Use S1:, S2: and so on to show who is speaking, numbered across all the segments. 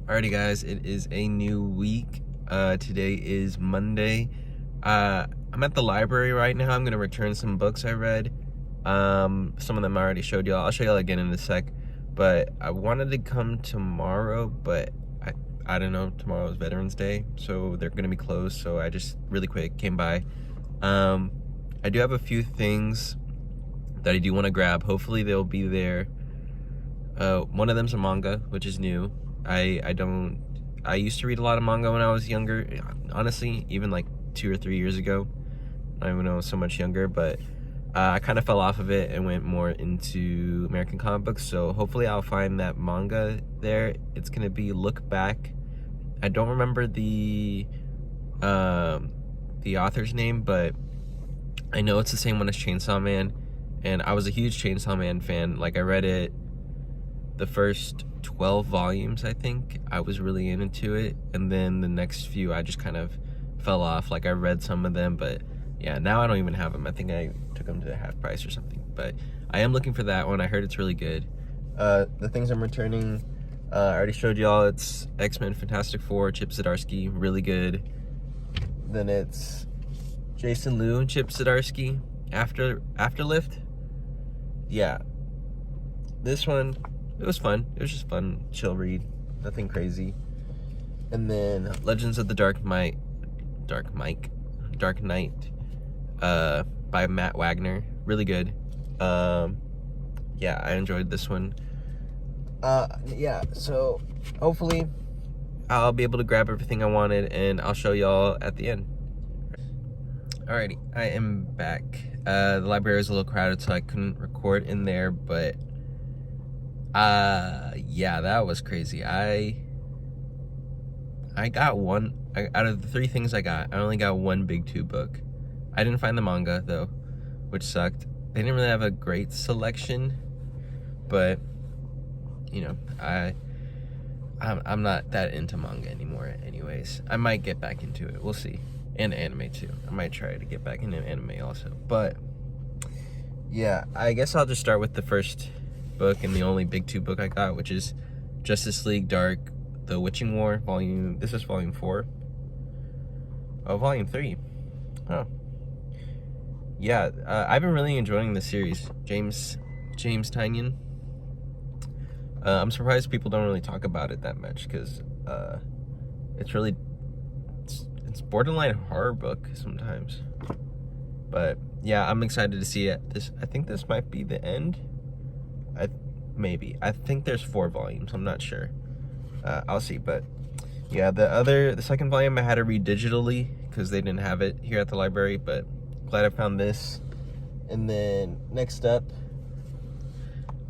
S1: Alrighty guys, it is a new week. Today is Monday. I'm at the library right now. I'm gonna return some books I read. Some of them I already showed y'all. I'll show y'all again in a sec. But I wanted to come tomorrow, but I don't know, tomorrow is Veterans Day, so they're gonna be closed, so I just really quick came by. I do have a few things that I do want to grab. Hopefully they'll be there. One of them's a manga, which is new. I used to read a lot of manga when I was younger, honestly, even like 2 or 3 years ago. I don't even know, I was so much younger, but I kind of fell off of it and went more into American comic books, so hopefully I'll find that manga there. It's gonna be Look Back. I don't remember the author's name, but I know it's the same one as Chainsaw Man, and I was a huge Chainsaw Man fan. Like, I read it, the first 12 volumes, I think. I was really into it, and then the next few I just kind of fell off. Like, I read some of them, but yeah, now I don't even have them. I think I took them to half price or something, but I am looking for that one. I heard it's really good. The things I'm returning, I already showed y'all. It's X-Men Fantastic Four, Chip Zdarsky, really good. Then it's Jason Liu and Chip Zdarsky, Afterlift. Yeah, this one, it was fun. It was just fun, chill read, nothing crazy. And then Legends of the Dark Knight, by Matt Wagner, really good. Yeah, I enjoyed this one. Yeah, so hopefully I'll be able to grab everything I wanted, and I'll show y'all at the end. Alrighty, I am back. The library was a little crowded, so I couldn't record in there, but yeah, that was crazy. I got one out of the 3 things I got. I only got one Big 2 book. I didn't find the manga though, which sucked. They didn't really have a great selection, but you know, I'm not that into manga anymore anyways. I might get back into it, we'll see. And anime too. I might try to get back into anime also. But yeah, I guess I'll just start with the first book and the only Big 2 book I got, which is Justice League Dark, The Witching War, this is volume 4. Oh, volume 3. Oh. Yeah, I've been really enjoying the series. James Tynion. I'm surprised people don't really talk about it that much, because it's borderline horror book sometimes. But yeah, I'm excited to see it. I think this might be the end. I think there's 4 volumes. I'm not sure. I'll see. But yeah, the second volume I had to read digitally because they didn't have it here at the library. But glad I found this. And then next up,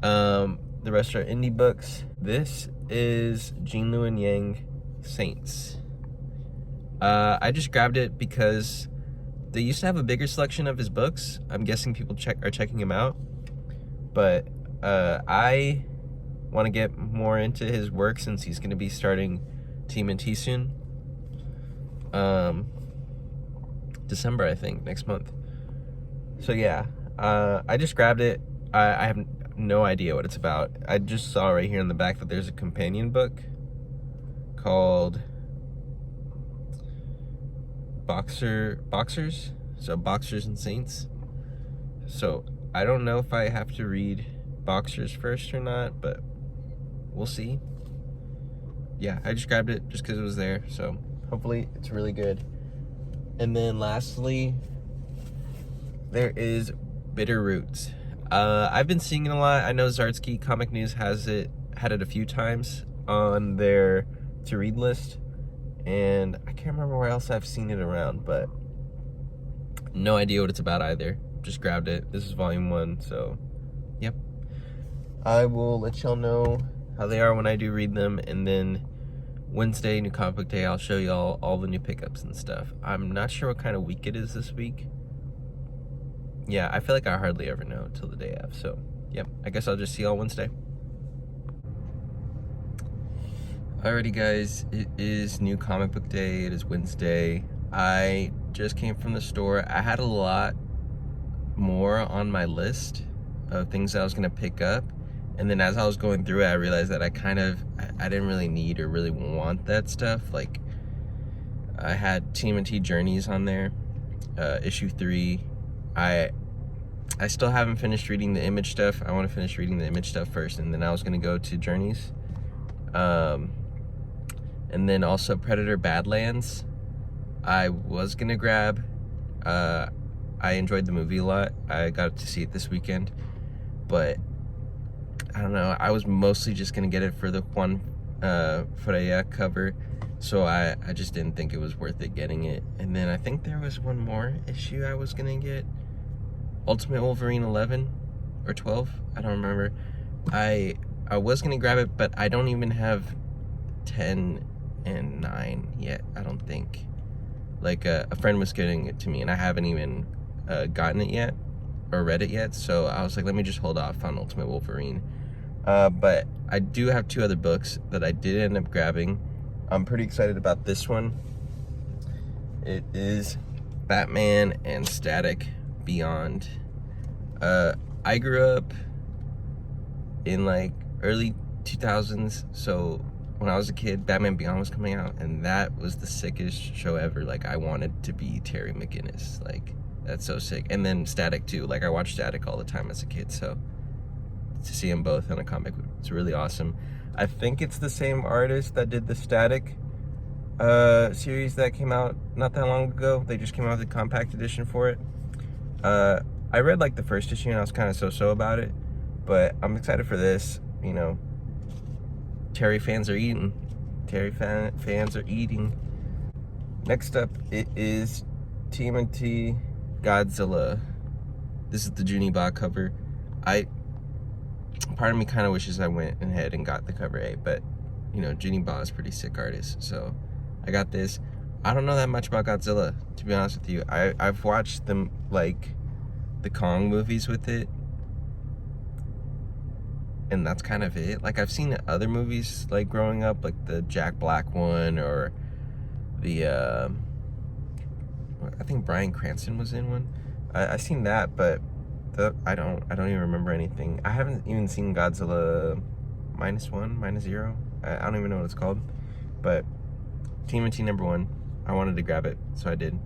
S1: the rest are indie books. This is Jin Liu Yang Saints. I just grabbed it because they used to have a bigger selection of his books. I'm guessing people are checking him out. But I want to get more into his work since he's going to be starting TMNT soon. December, I think, next month. So yeah, I just grabbed it. I have no idea what it's about. I just saw right here in the back that there's a companion book called Boxers. So Boxers and Saints. So I don't know if I have to read Boxers first or not, but we'll see. Yeah, I just grabbed it just because it was there, so hopefully it's really good. And then lastly, there is Bitter Roots. I've been seeing it a lot. I know Zardsky Comic News had it a few times on their to read list, and I can't remember where else I've seen it around, but no idea what it's about either. Just grabbed it. This is volume 1, so yep. I will let y'all know how they are when I do read them, and then Wednesday, New Comic Book Day, I'll show y'all all the new pickups and stuff. I'm not sure what kind of week it is this week. Yeah, I feel like I hardly ever know until the day of, so yep, I guess I'll just see y'all Wednesday. Alrighty guys, it is New Comic Book Day. It is Wednesday. I just came from the store. I had a lot more on my list of things that I was gonna pick up, and then as I was going through it, I realized that I kind of I didn't really need or really want that stuff. Like, I had TMNT Journeys on there, issue 3. I still haven't finished reading the Image stuff. I want to finish reading the Image stuff first, and then I was going to go to Journeys. And then also Predator Badlands, I was going to grab. I enjoyed the movie a lot. I got to see it this weekend. But, I don't know. I was mostly just going to get it for the Juan Freya cover. So I just didn't think it was worth it getting it. And then I think there was one more issue I was going to get. Ultimate Wolverine 11 or 12, I don't remember. I was gonna grab it, but I don't even have 10 and 9 yet, I don't think. Like, a friend was getting it to me, and I haven't even gotten it yet, or read it yet, so I was like, let me just hold off on Ultimate Wolverine. But I do have 2 other books that I did end up grabbing. I'm pretty excited about this one. It is Batman and Static Beyond. I grew up in like early 2000s, so when I was a kid, Batman Beyond was coming out, and that was the sickest show ever. Like, I wanted to be Terry McGinnis. Like, that's so sick. And then Static too. Like, I watched Static all the time as a kid, so to see them both in a comic, it's really awesome. I think it's the same artist that did the Static series that came out not that long ago. They just came out with a compact edition for it. I read like the first issue and I was kind of so-so about it, but I'm excited for this. You know, Terry fans are eating. Terry fans are eating. Next up, it is TMNT Godzilla. This is the Junibah cover. Part of me kind of wishes I went ahead and got the cover A, but you know, Junibah is a pretty sick artist, so I got this. I don't know that much about Godzilla, to be honest with you. I've watched them, like, the Kong movies with it, and that's kind of it. Like, I've seen other movies, like, growing up, like the Jack Black one, or the I think Bryan Cranston was in one. I've seen that, but I don't even remember anything. I haven't even seen Godzilla -1, -0. I don't even know what it's called, but TMNT #1. I wanted to grab it, so I did.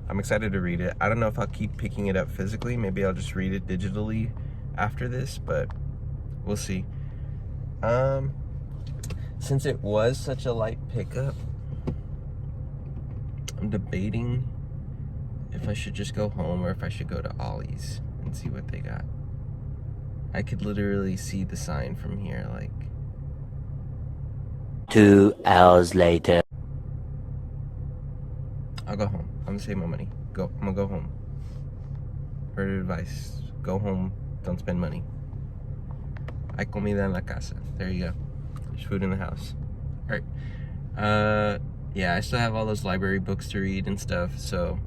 S1: I'm excited to read it. I don't know if I'll keep picking it up physically. Maybe I'll just read it digitally after this, but we'll see. Since it was such a light pickup, I'm debating if I should just go home or if I should go to Ollie's and see what they got. I could literally see the sign from here, like.
S2: 2 hours later.
S1: I'll go home. I'm gonna save my money. I'm gonna go home. Heard advice. Go home. Don't spend money. Hay comida en la casa. There you go. There's food in the house. Alright. Yeah, I still have all those library books to read and stuff, so.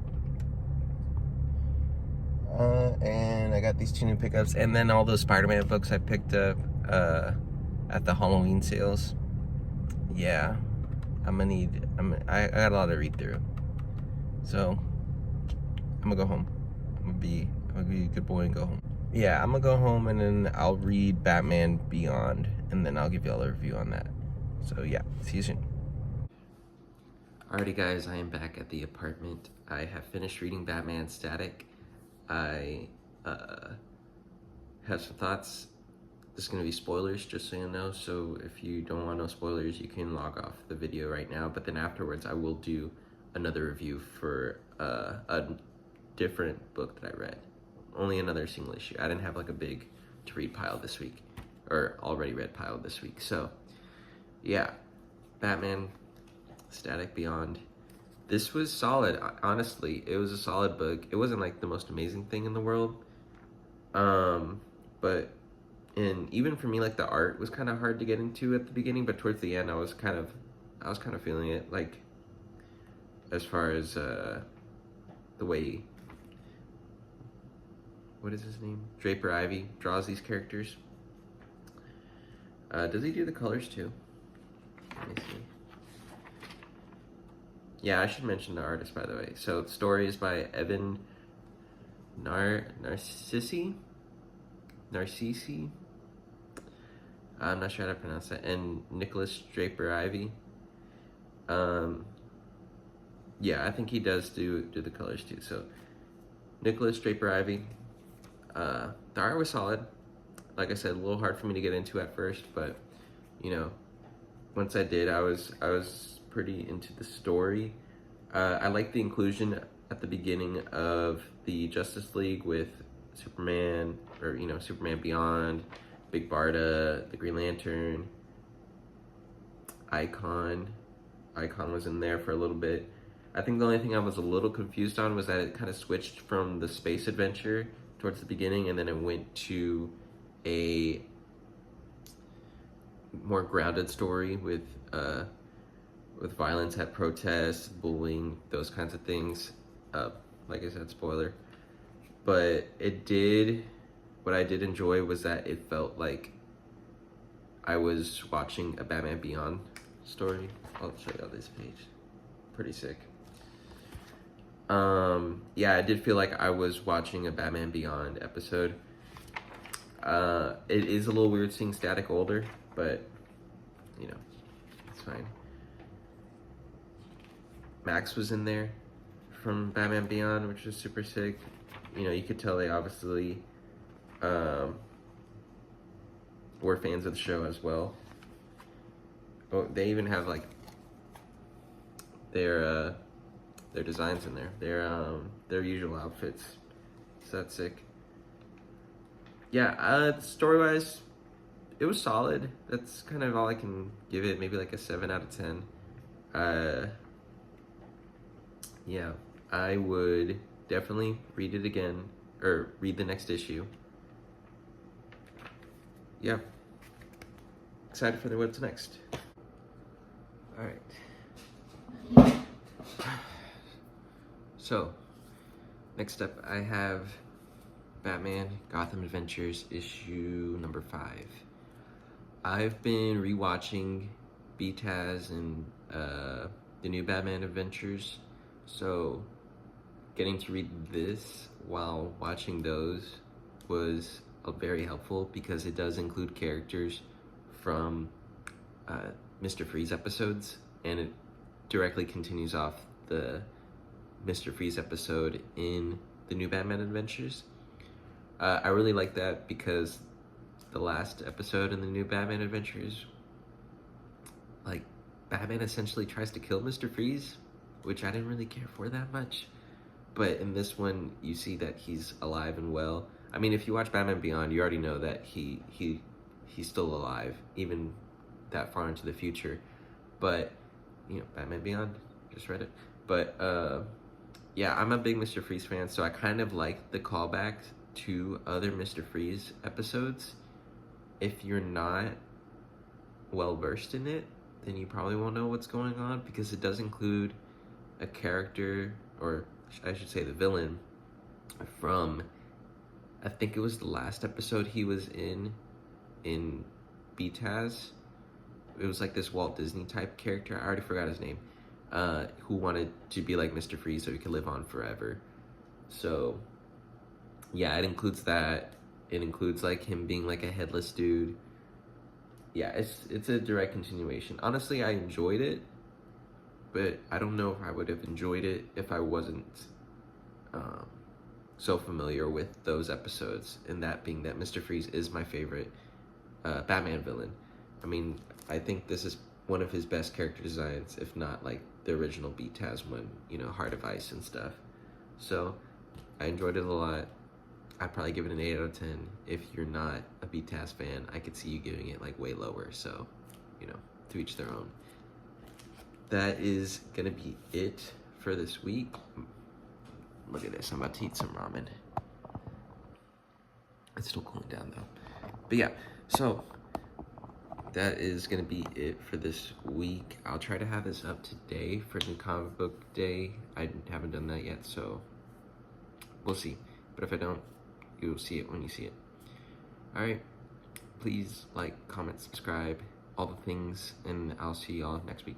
S1: And I got these 2 new pickups, and then all those Spider-Man books I picked up at the Halloween sales. Yeah, I got a lot to read through. So, I'm gonna go home. I'm gonna be a good boy and go home. Yeah, I'm gonna go home and then I'll read Batman Beyond, and then I'll give y'all a review on that. So yeah, see you soon. Alrighty guys, I am back at the apartment. I have finished reading Batman Static. I have some thoughts. This is gonna be spoilers, just so you know, so if you don't want no spoilers, you can log off the video right now, but then afterwards I will do another review for a different book that I read. Only another single issue. I didn't have like a big to read pile this week, or already read pile this week. So yeah, Batman Static Beyond. This was solid, honestly. It was a solid book. It wasn't like the most amazing thing in the world, but even for me, like, the art was kind of hard to get into at the beginning, but towards the end I was kind of feeling it, like, as far as the way, what is his name? Draper Ivy draws these characters. Does he do the colors too? Let me see. Yeah, I should mention the artist, by the way. So the story is by Evan Narcisi. I'm not sure how to pronounce that. And Nicholas Draper Ivy. Yeah, I think he does do the colors too. So Nicholas Draper Ivy. The art was solid. Like I said, a little hard for me to get into at first, but you know, once I did, I was pretty into the story. I like the inclusion at the beginning of the Justice League with Superman, or Superman Beyond, Big Barda, the Green Lantern, Icon. Icon was in there for a little bit. I think the only thing I was a little confused on was that it kind of switched from the space adventure towards the beginning, and then it went to a more grounded story with violence at protests, bullying, those kinds of things. Like I said, spoiler. But what I did enjoy was that it felt like I was watching a Batman Beyond story. I'll show you on this page. Pretty sick. Yeah, I did feel like I was watching a Batman Beyond episode. It is a little weird seeing Static older, but it's fine. Max was in there from Batman Beyond, which was super sick. You could tell they obviously were fans of the show as well. Oh, they even have like their designs in there, their usual outfits. So that's sick. Yeah, story-wise, it was solid. That's kind of all I can give it. Maybe like a 7 out of 10. Yeah, I would definitely read it again, or read the next issue. Yeah, excited for what's next. All right. So, next up, I have Batman Gotham Adventures issue number 5. I've been rewatching BTAS and the new Batman Adventures, so getting to read this while watching those was very helpful because it does include characters from Mr. Freeze episodes, and it directly continues off the Mr. Freeze episode in the new Batman Adventures. I really like that because the last episode in the new Batman Adventures, like, Batman essentially tries to kill Mr. Freeze, which I didn't really care for that much. But in this one, you see that he's alive and well. I mean, if you watch Batman Beyond, you already know that he's still alive, even that far into the future. But, Batman Beyond, just read it. But, yeah, I'm a big Mr. Freeze fan, so I kind of like the callbacks to other Mr. Freeze episodes. If you're not well versed in it, then you probably won't know what's going on, because it does include a character, or I should say the villain, from, I think it was the last episode he was in BTAS. It was like this Walt Disney type character, I already forgot his name, who wanted to be like Mr. Freeze so he could live on forever. So yeah, it includes that. It includes like him being like a headless dude. Yeah, it's a direct continuation. Honestly, I enjoyed it, but I don't know if I would have enjoyed it if I wasn't so familiar with those episodes, and that being that Mr. Freeze is my favorite Batman villain. I mean, I think this is one of his best character designs, if not like the original BTAS one, Heart of Ice and stuff. So I enjoyed it a lot. I'd probably give it an 8 out of 10. If you're not a BTAS fan, I could see you giving it like way lower. So, to each their own. That is gonna be it for this week. Look at this, I'm about to eat some ramen. It's still cooling down though. But yeah, so that is gonna be it for this week. I'll try to have this up today for New Comic Book Day. I haven't done that yet, so we'll see. But if I don't, you'll see it when you see it. All right, please like, comment, subscribe, all the things, and I'll see y'all next week.